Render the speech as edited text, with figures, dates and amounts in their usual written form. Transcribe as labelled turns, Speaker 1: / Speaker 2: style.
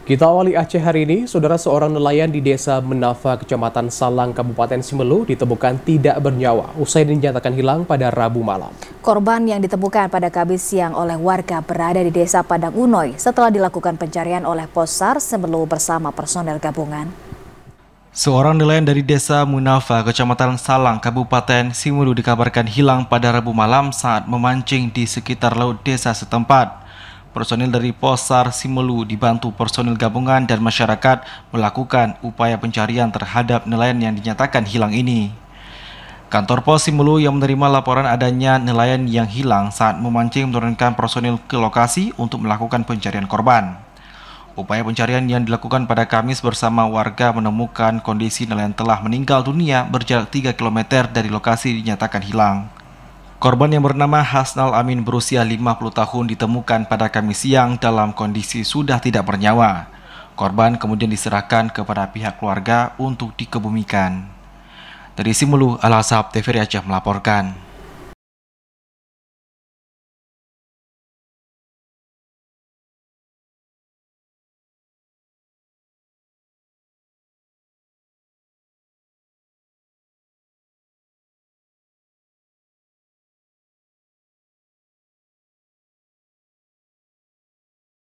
Speaker 1: Kita awali Aceh hari ini, saudara seorang nelayan di desa Menafa, Kecamatan Salang, Kabupaten Simelu ditemukan tidak bernyawa usai dinyatakan hilang pada Rabu malam.
Speaker 2: Korban yang ditemukan pada Kamis siang oleh warga berada di desa Padang Unoy setelah dilakukan pencarian oleh Possar Simelu bersama personel gabungan.
Speaker 3: Seorang nelayan dari desa Menafa, Kecamatan Salang, Kabupaten Simelu dikabarkan hilang pada Rabu malam saat memancing di sekitar laut desa setempat. Personil dari Possar Simelu dibantu personil gabungan dan masyarakat melakukan upaya pencarian terhadap nelayan yang dinyatakan hilang ini. Kantor Pos Simelu yang menerima laporan adanya nelayan yang hilang saat memancing menurunkan personil ke lokasi untuk melakukan pencarian korban. Upaya pencarian yang dilakukan pada Kamis bersama warga menemukan kondisi nelayan telah meninggal dunia berjarak 3 km dari lokasi dinyatakan hilang. Korban yang bernama Hasnal Amin berusia 50 tahun ditemukan pada Kamis siang dalam kondisi sudah tidak bernyawa. Korban kemudian diserahkan kepada pihak keluarga untuk dikebumikan. Dari Simelu, Al-Hasab TVRI Aceh melaporkan.